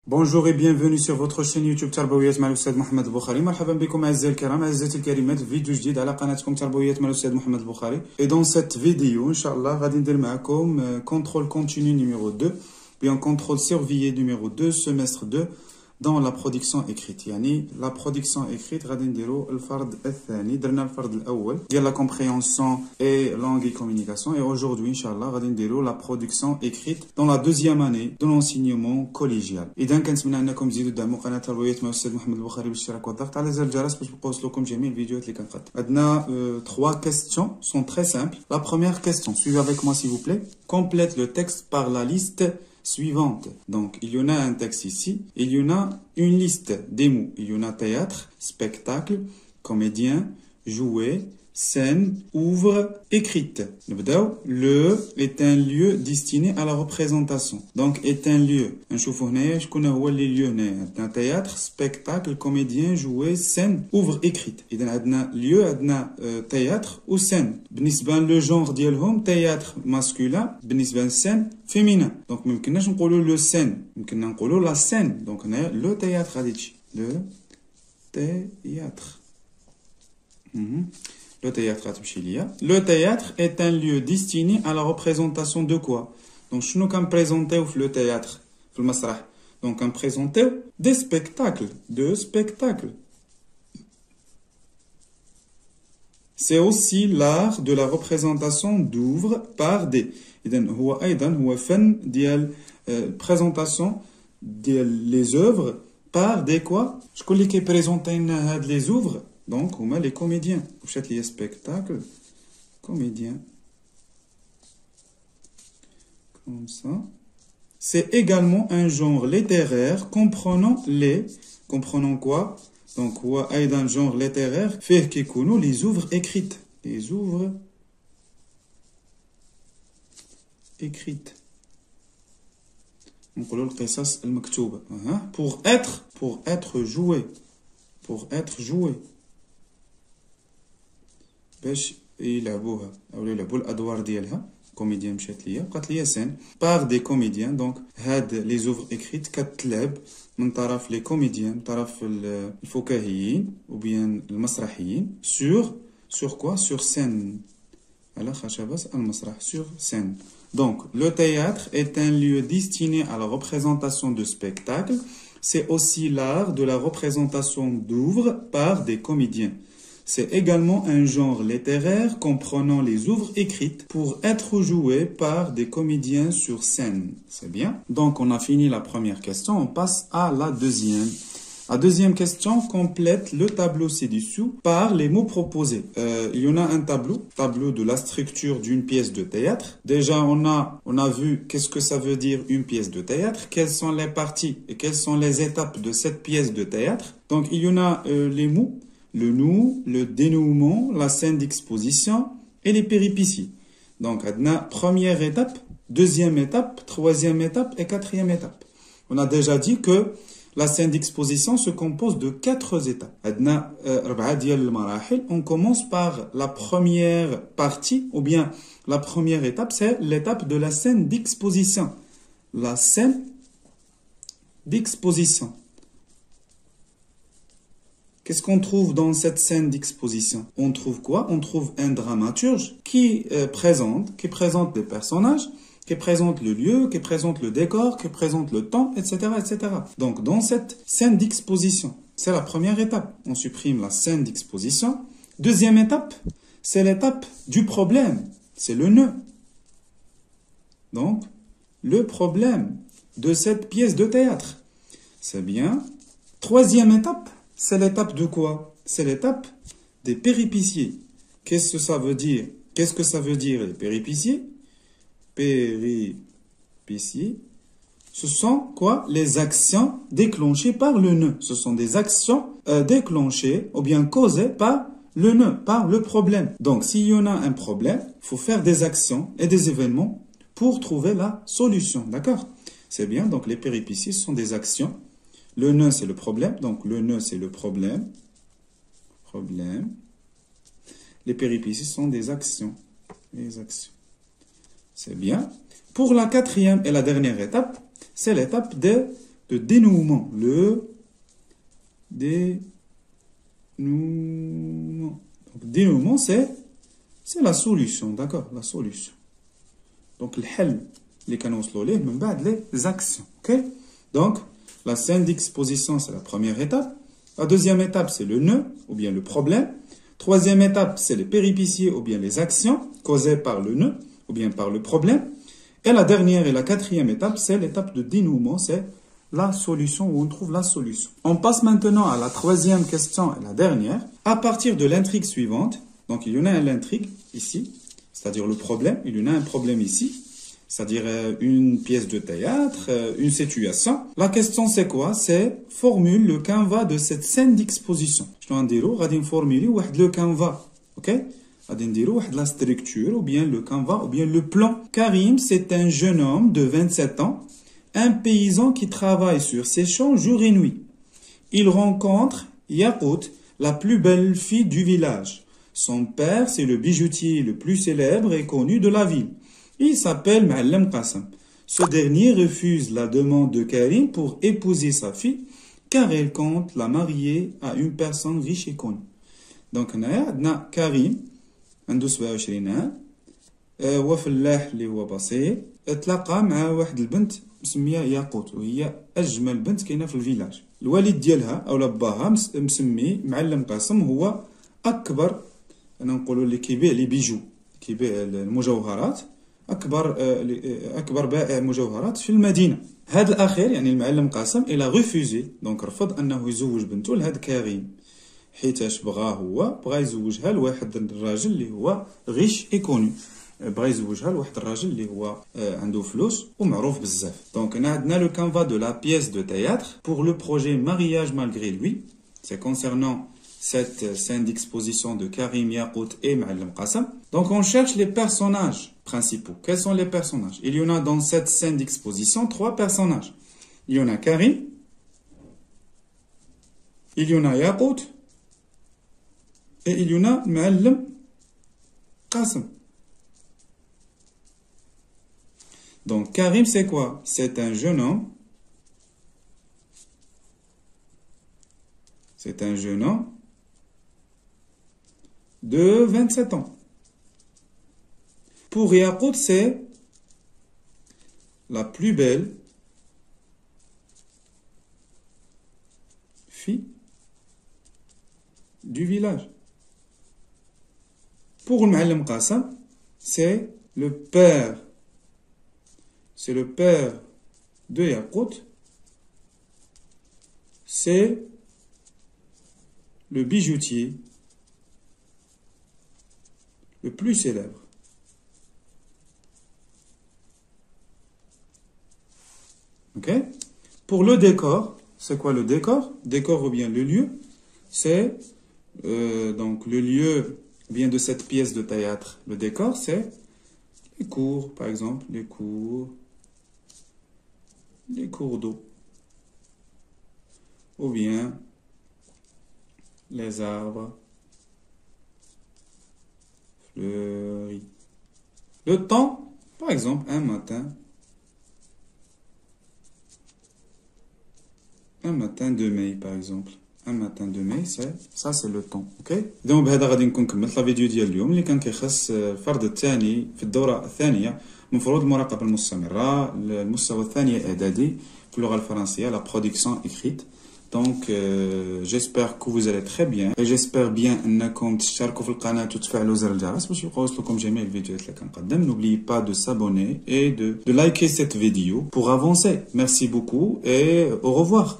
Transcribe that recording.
Bonjour et bienvenue sur votre chaîne YouTube تربويات مع الأستاذ محمد البخاري. مرحبا بكم أعزائي الكرام أعزائي الكريمات في فيديو جديد على قناتكم تربويات مع الأستاذ محمد البخاري. Et dans cette vidéo إن شاء الله غادي ندير معكم contrôle continu numéro 2 bien contrôle surveillé numéro 2 semestre 2 dans la production écrite. يعني la production écrite غادي نديرو الفرض الثاني. درنا الفرض الأول ديال la compréhension et langue et communication et aujourd'hui إن شاء الله غادي نديرو la production écrite dans la deuxième année de l'enseignement collégial. إذا كنتمنى أنكم تزيدوا تدعموا قناة تربويات مع الأستاذ محمد البخاري بالاشتراك والضغط على زر الجرس باش تبقاو يوصلوكم جميع الفيديوهات اللي كنقدم. عندنا trois questions sont très simples. La première question, suivez avec moi s'il vous plaît. Complète le texte par la liste suivante. Donc, il y en a un texte ici. Il y en a une liste des mots. Il y en a théâtre, spectacle, comédien, jouet, scène, ouvre, écrite. Le est un lieu destiné à la représentation. Donc, est un lieu. نشوفوا هنايا شكون هو اللي lieu هنايا. عندنا théâtre, spectacle, comédien, jouet, scène, ouvre, écrite. إذا عندنا lieu, عندنا théâtre و scène. بالنسبة لو genre ديالهم théâtre masculin, بالنسبة للسcène féminin. Donc, ما يمكنناش نقولوا le scène. يمكننا نقولوا la scène. Donc, هنايا le théâtre غادي تجي. Le théâtre. Le théâtre Le théâtre est un lieu destiné à la représentation de quoi? Donc, je nous présenter le théâtre, le masrah. Donc, on présente des spectacles, C'est aussi l'art de la représentation d'œuvres par des. هو أيضا هو فن ديال présentation ديال les œuvres par des quoi? شكون اللي كيبريزونتي لنا هاد les œuvres? Donc, on a les comédiens. Vous faites les spectacles. Comédiens. Comme ça. C'est également un genre littéraire comprenant les. Comprenant quoi? Donc, on a un genre littéraire. Fait qui connaît les œuvres écrites. Les œuvres écrites. On peut le qisas al-maktoub. Pour être joué. Pour être joué. باش يلعبوها او يلعبوا الادوار ديالها كوميديان مشات ليا بقات ليا سين بار دي كوميديان دونك هاد لي زوفر اكريت كتلعب من طرف لي كوميديان من طرف الفكاهيين او بيان المسرحيين sur quoi sur scène على خشبة المسرح sur scène. Donc le théâtre est un lieu destiné à la représentation de spectacles. C'est aussi l'art de la représentation d'œuvres par des comédiens. C'est également un genre littéraire comprenant les œuvres écrites pour être jouées par des comédiens sur scène. C'est bien. Donc, on a fini la première question. On passe à la deuxième. La deuxième question complète le tableau ci-dessous par les mots proposés. Il y en a un tableau de la structure d'une pièce de théâtre. Déjà, on a vu qu'est-ce que ça veut dire une pièce de théâtre, quelles sont les parties et quelles sont les étapes de cette pièce de théâtre. Donc, il y en a les mots. Le nous, le dénouement, la scène d'exposition et les péripéties. Donc, on a première étape, deuxième étape, troisième étape et quatrième étape. On a déjà dit que la scène d'exposition se compose de 4 étapes. On commence par la première partie, ou bien la première étape, c'est l'étape de la scène d'exposition. La scène d'exposition. Qu'est-ce qu'on trouve dans cette scène d'exposition? On trouve quoi? On trouve un dramaturge qui présente des personnages, qui présente le lieu, qui présente le décor, qui présente le temps, etc., etc. Donc, dans cette scène d'exposition, c'est la première étape. On supprime la scène d'exposition. Deuxième étape, c'est l'étape du problème. C'est le nœud. Donc, le problème de cette pièce de théâtre. C'est bien. Troisième étape, c'est l'étape de quoi? C'est l'étape des péripéties. Qu'est-ce que ça veut dire? Qu'est-ce que ça veut dire les péripéties? Péripéties, ce sont quoi? Les actions déclenchées par le nœud. Ce sont des actions déclenchées ou bien causées par le nœud, par le problème. Donc, s'il y en a un problème, il faut faire des actions et des événements pour trouver la solution. D'accord? C'est bien. Donc, les péripéties sont des actions. Le nœud, c'est le problème. Donc, le nœud, c'est le problème. Les péripéties sont des actions. Les actions. C'est bien. Pour la quatrième et la dernière étape, c'est l'étape de de dénouement. Le dénouement. Donc, dénouement, c'est la solution, d'accord? La solution. Donc, le hal, les canaux slowly, même pas les actions, ok? Donc, la scène d'exposition, c'est la première étape. La deuxième étape, c'est le nœud, ou bien le problème. Troisième étape, c'est les péripéties, ou bien les actions causées par le nœud, ou bien par le problème. Et la dernière et la quatrième étape, c'est l'étape de dénouement, c'est la solution, où on trouve la solution. On passe maintenant à la troisième question et la dernière. À partir de l'intrigue suivante, donc il y en a l'intrigue ici, c'est-à-dire le problème, il y en a un problème ici, c'est-à-dire une pièce de théâtre, une situation. La question c'est quoi? C'est formule le canevas de cette scène d'exposition. Je dois dire, غادي نفورمولي واحد le canevas, ok? غادي نديرو واحد la structure, ou bien le canevas, ou bien le plan. Karim, c'est un jeune homme de 27 ans, un paysan qui travaille sur ses champs jour et nuit. Il rencontre Yakout, la plus belle fille du village. Son père, c'est le bijoutier le plus célèbre et connu de la ville. Il s'appelle Ma'alem Qassam. Ce dernier refuse la demande de Karim pour épouser sa fille, car elle compte la marier à une personne riche et connue. Donc, on a Karim, عنده 27 عام, هو فلاح اللي هو بسيط, تلاقى مع واحد البنت مسميه ياقوت, وهي اجمل بنت كاينه في الفيلاج. الوالد ديالها او باها مسمي معلم قاسم, هو اكبر, انا نقولوا اللي كيبيع لي بيجو, كيبيع المجوهرات, اكبر بائع مجوهرات في المدينه. هذا الاخير يعني المعلم قاسم الى ريفوزي, دونك رفض انه يزوج بنته لهذا كريم, حيتاش بغى يزوجها لواحد الراجل اللي هو غيش اي كوني, بغى يزوجها لواحد الراجل اللي هو عنده فلوس ومعروف بزاف. دونك هنا عندنا لو كانفا دو لا بيèce de théâtre pour le projet Mariage malgré lui. C'est concernant cette scène d'exposition de Karim, Yakout et Ma'alem Qassam. Donc on cherche les personnages principaux. Quels sont les personnages? Il y en a dans cette scène d'exposition 3 personnages. Il y en a Karim, il y en a Yakout, et il y en a Ma'alem Qassam. Donc Karim, c'est quoi? C'est un jeune homme. C'est un jeune homme de 27 ans. Pour Yakout, c'est la plus belle fille du village. Pour le Ma'alem Qassam, c'est le père. C'est le père de Yakout. C'est le bijoutier le plus célèbre. Ok? Pour le décor, c'est quoi le décor? Décor ou bien le lieu, c'est donc le lieu vient de cette pièce de théâtre. Le décor, c'est les cours, par exemple, les cours d'eau, ou bien les arbres fleuris. Le temps, par exemple, un matin de mai, par exemple. Un matin de mai, ça c'est le temps, ok? إذا بهذا غادي نكون كملت لا فيديو ديال اليوم اللي كان كيخص الفرد الثاني في الدورة الثانية من فروض المراقبة المستمرة, المستوى الثاني إعدادي في اللغة الفرنسية, la production écrite. Donc j'espère que vous allez très bien, et j'espère bien انكم تشتركوا في القناة وتفعلوا زر الجرس باش يبقاو يوصلكم جميع الفيديوهات اللي كنقدم. N'oubliez pas de s'abonner et de liker cette vidéo pour avancer. Merci beaucoup et au revoir.